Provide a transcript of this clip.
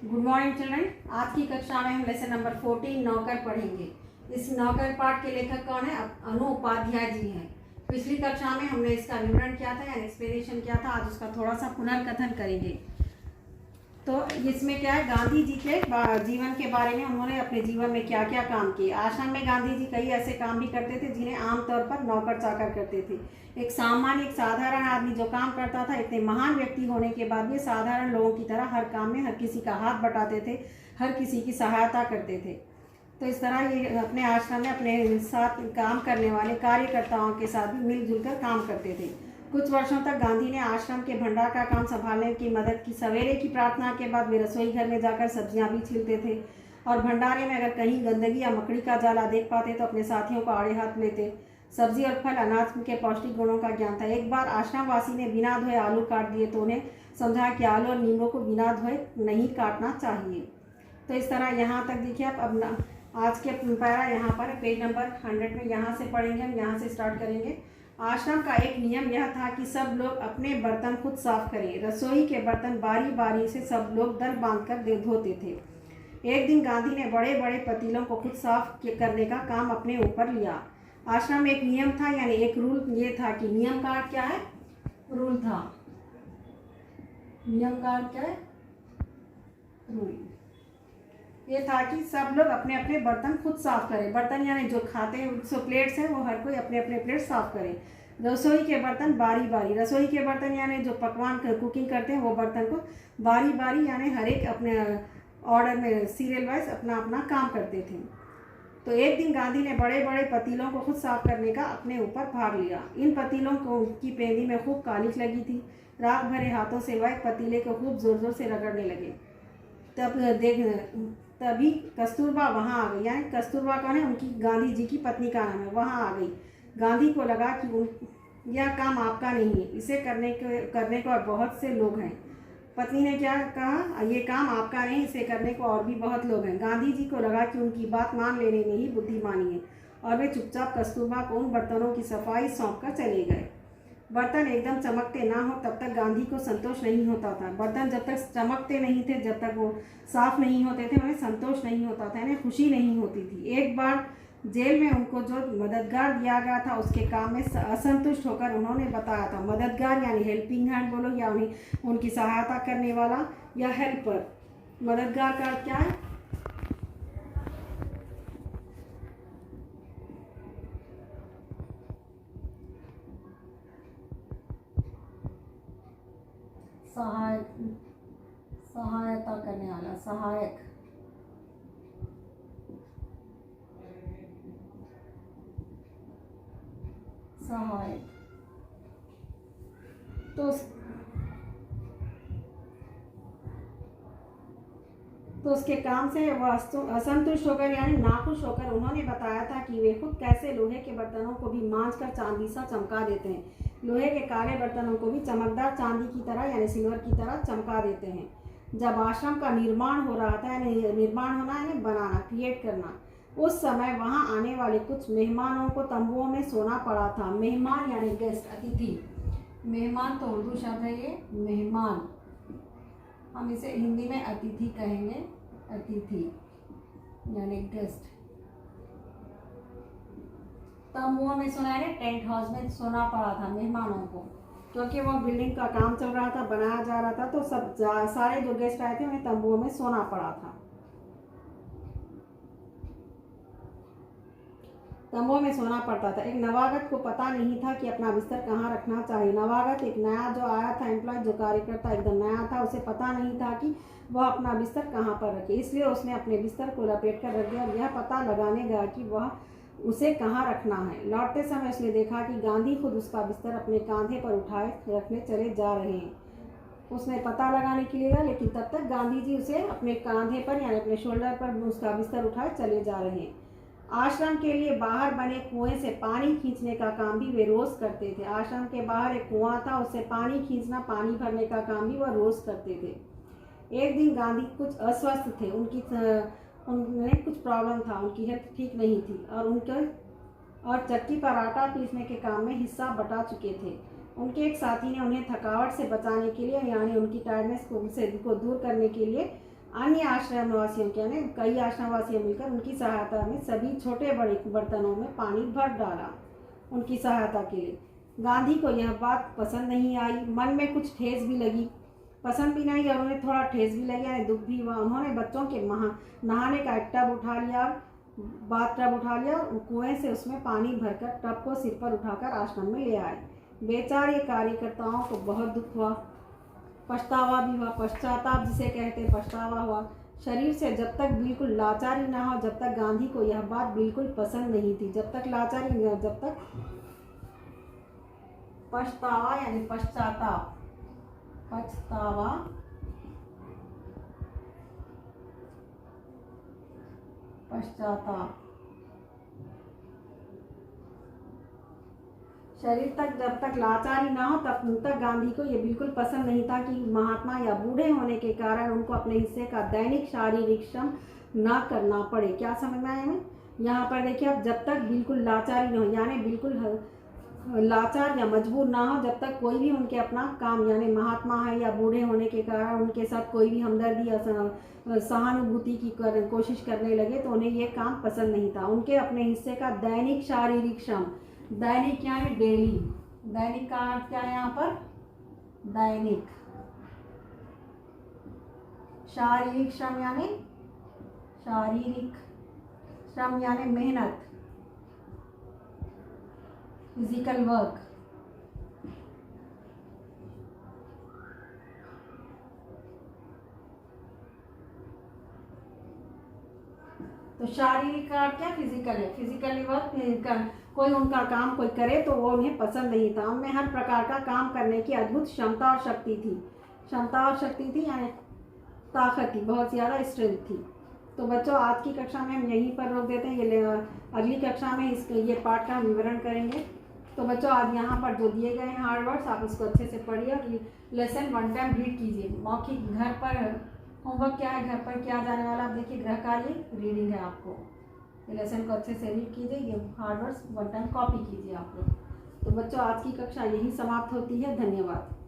Good morning children. आज की कक्षा में हम लेसन नंबर 14 नौकर पढ़ेंगे। इस नौकर पाठ के लेखक कौन है? अनु उपाध्याय जी हैं। पिछली कक्षा में हमने इसका विवरण किया था यानी एक्सप्लेनेशन किया था। आज उसका थोड़ा सा पुनर्कथन करेंगे। तो इसमें क्या है, गांधी जी के जीवन के बारे में उन्होंने अपने जीवन में क्या क्या काम किए। आश्रम में गांधी जी कई ऐसे काम भी करते थे जिन्हें आमतौर पर नौकर चाकर करते थे। एक साधारण आदमी जो काम करता था, इतने महान व्यक्ति होने के बाद भी साधारण लोगों की तरह हर काम में हर किसी का हाथ बटाते थे, हर किसी की सहायता करते थे। तो इस तरह ये अपने आश्रम में अपने साथ काम करने वाले कार्यकर्ताओं के साथ भी मिलजुल कर काम करते थे। कुछ वर्षों तक गांधी ने आश्रम के भंडार का काम संभालने की मदद की। सवेरे की प्रार्थना के बाद वे रसोई घर में जाकर सब्जियां भी छीलते थे और भंडारे में अगर कहीं गंदगी या मकड़ी का जाला देख पाते तो अपने साथियों को आड़े हाथ लेते। सब्जी और फल अनाज के पौष्टिक गुणों का ज्ञान था। एक बार आश्रमवासी ने बिना धोए आलू काट दिए तो उन्हें समझा कि आलू और नींबू को बिना धोए नहीं काटना चाहिए। तो इस तरह यहाँ तक देखिए आप। अब आज के पैरा यहाँ पर पेज नंबर 100 में यहाँ से पढ़ेंगे। हम यहाँ से स्टार्ट करेंगे। आश्रम का एक नियम यह था कि सब लोग अपने बर्तन खुद साफ करें। रसोई के बर्तन बारी बारी से सब लोग दर बांधकर धोते थे। एक दिन गांधी ने बड़े बड़े पतीलों को खुद साफ करने का काम अपने ऊपर लिया। आश्रम में एक नियम था यानी एक रूल ये था कि नियम का अर्थ क्या है? रूल था। नियम का अर्थ क्या है? रूल। ये था कि सब लोग अपने अपने बर्तन खुद साफ करें। बर्तन यानी जो खाते हैं जो प्लेट्स हैं वो हर कोई अपने अपने प्लेट साफ करे। रसोई के बर्तन बारी बारी। रसोई के बर्तन यानी जो पकवान कुकिंग करते हैं वो बर्तन को बारी बारी यानी हर एक अपने ऑर्डर में सीरियल वाइज अपना अपना काम करते थे। तो एक दिन गांधी ने बड़े बड़े पतीलों को खुद साफ करने का अपने ऊपर भार लिया। इन पतीलों को की पेंदी में खूब कालिख लगी थी। राख भरे हाथों से वह पतीले को खूब जोर जोर से रगड़ने लगे। तभी कस्तूरबा वहाँ आ गई। यानी कस्तूरबा कौन है? उनकी गांधी जी की पत्नी का नाम है। वहाँ आ गई। गांधी को लगा कि यह काम आपका नहीं है, इसे करने को और बहुत से लोग हैं। पत्नी ने क्या कहा? ये काम आपका नहीं, इसे करने को और भी बहुत लोग हैं। गांधी जी को लगा कि उनकी बात मान लेने में ही बुद्धिमानी है और वे चुपचाप कस्तूरबा को उन बर्तनों की सफाई सौंप कर चले गए। बर्तन एकदम चमकते ना हो तब तक गांधी को संतोष नहीं होता था। बर्तन जब तक चमकते नहीं थे, जब तक वो साफ नहीं होते थे, उन्हें संतोष नहीं होता था, यानी खुशी नहीं होती थी। एक बार जेल में उनको जो मददगार दिया गया था उसके काम में असंतुष्ट होकर उन्होंने बताया था। मददगार यानी हेल्पिंग हैंड बोलो या उन्हें उनकी सहायता करने वाला या हेल्पर। मददगार का अर्थ क्या है? सहायता करने वाला, सहायक। सहायक। तो उसके काम से वह असंतुष्ट होकर यानी नाखुश होकर उन्होंने बताया था कि वे खुद कैसे लोहे के बर्तनों को भी मांझकर चांदी सा चमका देते हैं। लोहे के काले बर्तनों को भी चमकदार चांदी की तरह यानी सिल्वर की तरह चमका देते हैं। जब आश्रम का निर्माण हो रहा था, यानी निर्माण होना यानी बनाना, क्रिएट करना, उस समय वहां आने वाले कुछ मेहमानों को तंबुओं में सोना पड़ा था। मेहमान यानी गेस्ट, अतिथि। मेहमान तो उर्दू शब्द है ये, मेहमान। हम इसे हिंदी में अतिथि कहेंगे। अतिथि यानी गेस्ट। तंबुओं में सोना है, टेंट हाउस में सोना पड़ा था मेहमानों को, क्योंकि वो बिल्डिंग का काम चल रहा था, बनाया जा रहा था। तो सारे जो गेस्ट आए थे उन्हें तंबुओं में सोना पड़ा था। तंबुओं में सोना पड़ता था। एक नवागत को पता नहीं था कि अपना बिस्तर कहाँ रखना चाहिए। नवागत एक नया जो आया था एम्प्लॉय, जो कार्यकर्ता एकदम नया था, उसे पता नहीं था कि वह अपना बिस्तर कहाँ पर रखे। इसलिए उसने अपने बिस्तर को लपेट कर रख दिया और यह पता लगाने गया कि वह उसे कहाँ रखना है। लौटते समय उसने देखा कि गांधी खुद उसका बिस्तर अपने कांधे पर उठाए रखने चले जा रहे हैं। उसने पता लगाने के लिए गया, लेकिन तब तक गांधी जी उसे अपने कांधे पर यानी अपने शोल्डर पर उसका बिस्तर उठाए चले जा रहे हैं। आश्रम के लिए बाहर बने कुएं से पानी खींचने का काम भी वे रोज करते थे। आश्रम के बाहर एक कुआं था, उससे पानी खींचना, पानी भरने का काम भी वह रोज करते थे। एक दिन गांधी कुछ अस्वस्थ थे। उन्हें कुछ प्रॉब्लम था, उनकी हेल्थ ठीक नहीं थी और चक्की पर आटा पीसने के काम में हिस्सा बटा चुके थे। उनके एक साथी ने उन्हें थकावट से बचाने के लिए यानी उनकी टायर्डनेस को दूर करने के लिए अन्य आश्रमवासियों के यानी कई आश्रमवासियों मिलकर उनकी सहायता में सभी छोटे बड़े बर्तनों में पानी भर डाला उनकी सहायता के लिए। गांधी को यह बात पसंद नहीं आई, मन में कुछ ठेस भी लगी, पसंद भी नहीं और उन्हें थोड़ा ठेस भी लगी यानी दुख भी हुआ। उन्होंने बच्चों के नहाने का एक टब उठा लिया, बाथ टब उठा लिया और कुएं से उसमें पानी भरकर टब को सिर पर उठाकर आश्रम में ले आए। बेचारे कार्यकर्ताओं को बहुत दुख हुआ, पछतावा भी हुआ, पश्चाताप जिसे कहते हैं पछतावा हुआ। शरीर से जब तक बिल्कुल लाचारी ना हो, जब तक गांधी को यह बात बिल्कुल पसंद नहीं थी, जब तक लाचारी नहीं हो, जब तक पछतावा यानी पश्चाताप, पछतावा पश्चाताप शरीर तक जब तक लाचारी ना हो तब तक गांधी को ये बिल्कुल पसंद नहीं था कि महात्मा या बूढ़े होने के कारण उनको अपने हिस्से का दैनिक शारीरिक श्रम ना करना पड़े। क्या समझ में आया हमें? यहाँ पर देखिए, अब जब तक बिल्कुल लाचारी ना हो यानी बिल्कुल लाचार या मजबूर ना हो, जब तक कोई भी उनके अपना काम यानी महात्मा है या बूढ़े होने के कारण उनके साथ कोई भी हमदर्दी या सहानुभूति की कोशिश करने लगे तो उन्हें ये काम पसंद नहीं था। उनके अपने हिस्से का दैनिक शारीरिक श्रम, दैनिक क्या है? डेली। दैनिक का अर्थ क्या है यहाँ पर? दैनिक। शारीरिक श्रम यानी मेहनत, फिजिकल वर्क। तो शारीरिक का क्या? फिजिकल है, फिजिकली वर्क। कोई उनका काम कोई करे तो वो उन्हें पसंद नहीं था। उनमें हर प्रकार का काम करने की अद्भुत क्षमता और शक्ति थी यानी ताकत थी, बहुत ज़्यादा स्ट्रेंथ थी। तो बच्चों, आज की कक्षा में हम यहीं पर रोक देते हैं। ये अगली कक्षा में ये पाठ का विवरण करेंगे। तो बच्चों, आज यहाँ पर जो दिए गए हैं हार्ड वर्ड्स, आप इसको अच्छे से पढ़िए और लेसन 1 टाइम रीड कीजिए। मौखिक घर पर होमवर्क क्या है, घर पर क्या जाने वाला, आप देखिए गृह कार्य रीडिंग है आपको। ये लेसन को अच्छे से रीड कीजिए, ये हार्ड वर्ड्स 1 टाइम कॉपी कीजिए आप लोग। तो बच्चों, आज की कक्षा यही समाप्त होती है। धन्यवाद।